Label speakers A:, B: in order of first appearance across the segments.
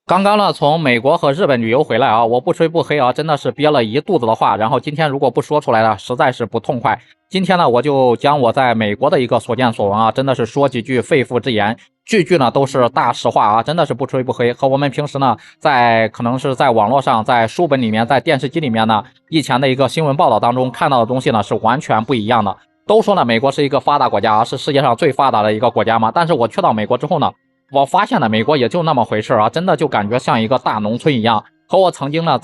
A: 刚刚呢，从美国和日本旅游回来啊，我不吹不黑啊，真的是憋了一肚子的话，然后今天如果不说出来了，实在是不痛快。今天呢，我就将我在美国的一个所见所闻啊，真的是说几句肺腑之言，句句呢都是大实话啊，真的是不吹不黑，和我们平时呢可能是在网络上、在书本里面、在电视机里面呢，以前的一个新闻报道当中看到的东西呢是完全不一样的。都说呢，美国是一个发达国家啊，是世界上最发达的一个国家嘛，但是我去到美国之后呢。我发现呢，美国也就那么回事啊，真的就感觉像一个大农村一样，和我曾经呢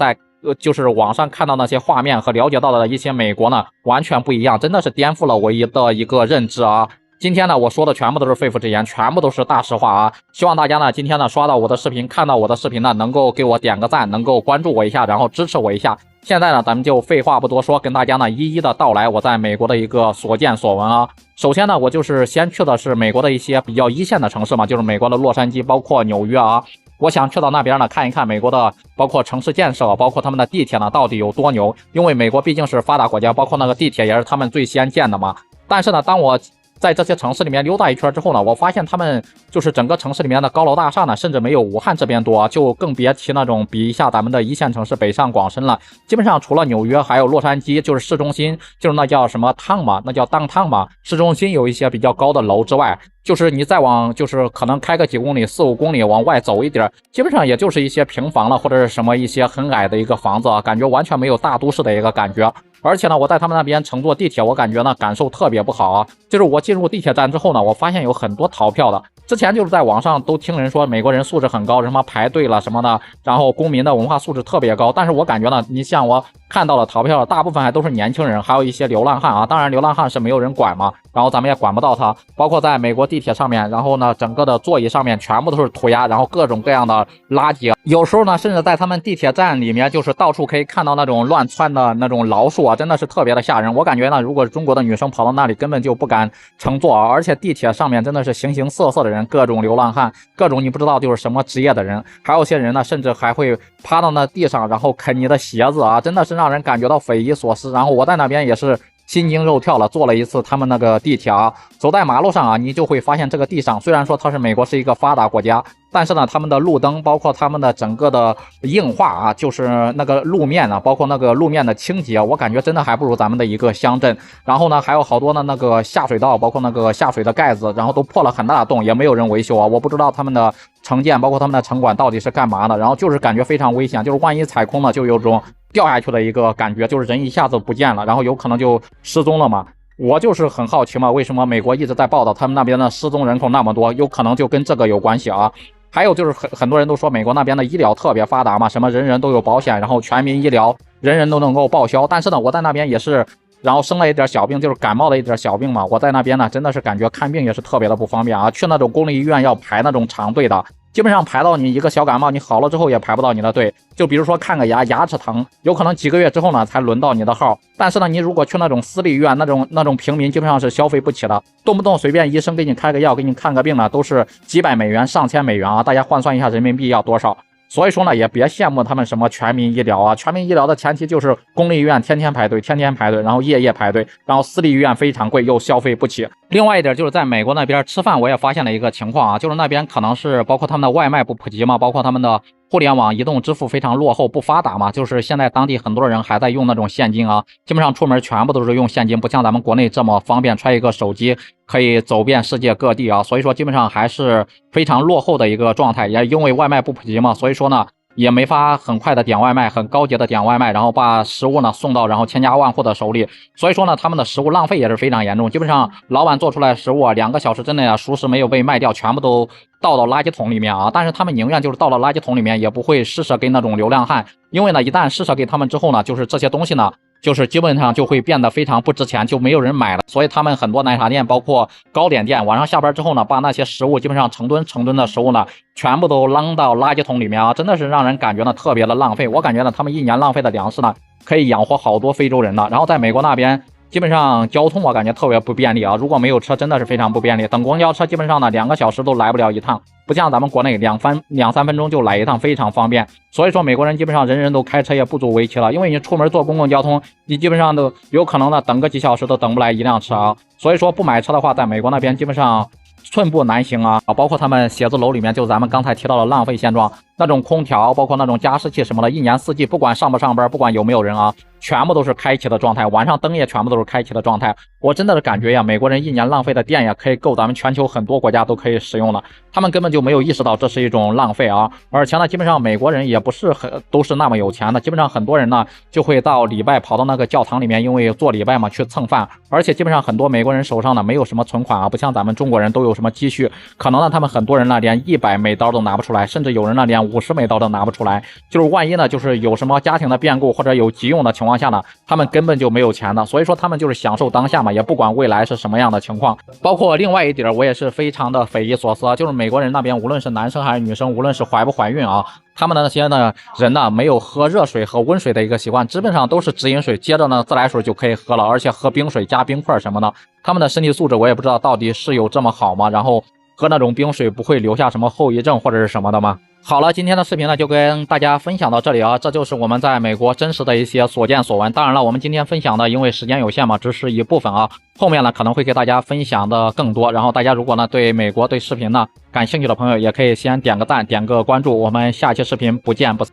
A: 就是网上看到那些画面和了解到的一些美国呢完全不一样，真的是颠覆了我的一个认知啊。今天呢，我说的全部都是肺腑之言，全部都是大实话啊！希望大家呢，今天呢刷到我的视频，看到我的视频呢，能够给我点个赞，能够关注我一下，然后支持我一下。现在呢，咱们就废话不多说，跟大家呢一一的道来我在美国的一个所见所闻啊。首先呢，我就是先去的是美国的一些比较一线的城市嘛，就是美国的洛杉矶，包括纽约啊。我想去到那边呢，看一看美国的包括城市建设，包括他们的地铁呢到底有多牛。因为美国毕竟是发达国家，包括那个地铁也是他们最先建的嘛。但是呢，当我在这些城市里面溜达一圈之后呢，我发现他们就是整个城市里面的高楼大厦呢，甚至没有武汉这边多，就更别提那种比一下咱们的一线城市北上广深了。基本上除了纽约还有洛杉矶，就是市中心，就是那叫什么趟嘛，那叫downtown嘛，市中心有一些比较高的楼之外，就是你再往就是可能开个几公里、4、5公里往外走一点，基本上也就是一些平房了，或者是什么一些很矮的一个房子啊，感觉完全没有大都市的一个感觉。而且呢，我在他们那边乘坐地铁，我感觉呢感受特别不好啊。就是我进入地铁站之后呢，我发现有很多逃票的。之前就是在网上都听人说美国人素质很高，什么排队了什么的，然后公民的文化素质特别高。但是我感觉呢，你像我看到了逃票的大部分还都是年轻人，还有一些流浪汉啊。当然，流浪汉是没有人管嘛，然后咱们也管不到他。包括在美国地铁上面，然后呢，整个的座椅上面全部都是涂鸦，然后各种各样的垃圾。有时候呢，甚至在他们地铁站里面，就是到处可以看到那种乱窜的那种老鼠啊，真的是特别的吓人。我感觉呢，如果中国的女生跑到那里，根本就不敢乘坐啊。而且地铁上面真的是形形色色的人，各种流浪汉，各种你不知道就是什么职业的人，还有些人呢，甚至还会趴到那地上，然后啃你的鞋子啊，真的是让人感觉到匪夷所思。然后我在那边也是心惊肉跳了，坐了一次他们那个地铁啊，走在马路上啊，你就会发现这个地上虽然说它是美国是一个发达国家，但是呢，他们的路灯包括他们的整个的硬化啊，就是那个路面啊，包括那个路面的清洁，我感觉真的还不如咱们的一个乡镇。然后呢，还有好多的那个下水道，包括那个下水的盖子，然后都破了很大的洞，也没有人维修啊。我不知道他们的城建，包括他们的城管到底是干嘛的，然后就是感觉非常危险，就是万一踩空了，就有种掉下去的一个感觉，就是人一下子不见了，然后有可能就失踪了嘛。我就是很好奇嘛，为什么美国一直在报道他们那边的失踪人口那么多，有可能就跟这个有关系啊。还有就是很多人都说美国那边的医疗特别发达嘛，什么人人都有保险，然后全民医疗，人人都能够报销。但是呢，我在那边也是，然后生了一点小病，就是感冒的一点小病嘛。我在那边呢，真的是感觉看病也是特别的不方便啊，去那种公立医院要排那种长队的。基本上排到你一个小感冒，你好了之后也排不到你的队。就比如说看个牙齿疼，有可能几个月之后呢才轮到你的号。但是呢，你如果去那种私立医院，那种平民基本上是消费不起的，动不动随便医生给你开个药，给你看个病呢，都是几百美元、上千美元啊！大家换算一下人民币要多少？所以说呢，也别羡慕他们什么全民医疗啊，全民医疗的前提就是公立医院天天排队，天天排队，然后夜夜排队，然后私立医院非常贵，又消费不起。另外一点就是在美国那边吃饭，我也发现了一个情况啊，就是那边可能是包括他们的外卖不普及嘛，包括他们的互联网移动支付非常落后不发达嘛，就是现在当地很多人还在用那种现金啊，基本上出门全部都是用现金，不像咱们国内这么方便，揣一个手机可以走遍世界各地啊，所以说基本上还是非常落后的一个状态，也因为外卖不普及嘛，所以说呢也没法很快的点外卖，很高级的点外卖，然后把食物呢送到然后千家万户的手里，所以说呢他们的食物浪费也是非常严重，基本上老板做出来食物啊2个小时之内啊熟食没有被卖掉，全部都倒到垃圾桶里面啊，但是他们宁愿就是倒到垃圾桶里面，也不会施舍给那种流浪汉，因为呢一旦施舍给他们之后呢，就是这些东西呢就是基本上就会变得非常不值钱，就没有人买了。所以他们很多奶茶店，包括糕点店，晚上下班之后呢，把那些食物基本上成吨成吨的食物呢，全部都扔到垃圾桶里面啊，真的是让人感觉呢特别的浪费。我感觉呢，他们一年浪费的粮食呢，可以养活好多非洲人的。然后在美国那边，基本上交通我感觉特别不便利啊，如果没有车，真的是非常不便利。等公交车基本上呢2个小时都来不了一趟，不像咱们国内2、3分钟就来一趟，非常方便。所以说美国人基本上人人都开车，也不足为奇了，因为你出门坐公共交通，你基本上都有可能呢等个几小时都等不来一辆车啊。所以说不买车的话，在美国那边基本上寸步难行啊，包括他们写字楼里面，就咱们刚才提到的浪费现状。那种空调，包括那种加湿器什么的，一年四季不管上不上班，不管有没有人啊，全部都是开启的状态，晚上灯也全部都是开启的状态。我真的是感觉呀，美国人一年浪费的电也可以够咱们全球很多国家都可以使用了，他们根本就没有意识到这是一种浪费啊。而且呢，基本上美国人也不是都是那么有钱的，基本上很多人呢就会到礼拜跑到那个教堂里面，因为做礼拜嘛去蹭饭。而且基本上很多美国人手上呢没有什么存款啊，不像咱们中国人都有什么积蓄，可能呢他们很多人呢连$100都拿不出来，甚至有人呢连$50都拿不出来。就是万一呢就是有什么家庭的变故或者有急用的情况下呢，他们根本就没有钱的，所以说他们就是享受当下嘛，也不管未来是什么样的情况。包括另外一点我也是非常的匪夷所思，就是美国人那边无论是男生还是女生，无论是怀不怀孕啊，他们的那些人呢没有喝热水和温水的一个习惯，基本上都是直饮水，接着呢自来水就可以喝了，而且喝冰水加冰块什么的，他们的身体素质我也不知道到底是有这么好吗？然后喝那种冰水不会留下什么后遗症或者是什么的吗？好了，今天的视频呢就跟大家分享到这里啊，这就是我们在美国真实的一些所见所闻。当然了，我们今天分享的因为时间有限嘛，只是一部分啊，后面呢可能会给大家分享的更多。然后大家如果呢对美国对视频呢感兴趣的朋友，也可以先点个赞，点个关注，我们下期视频不见不散。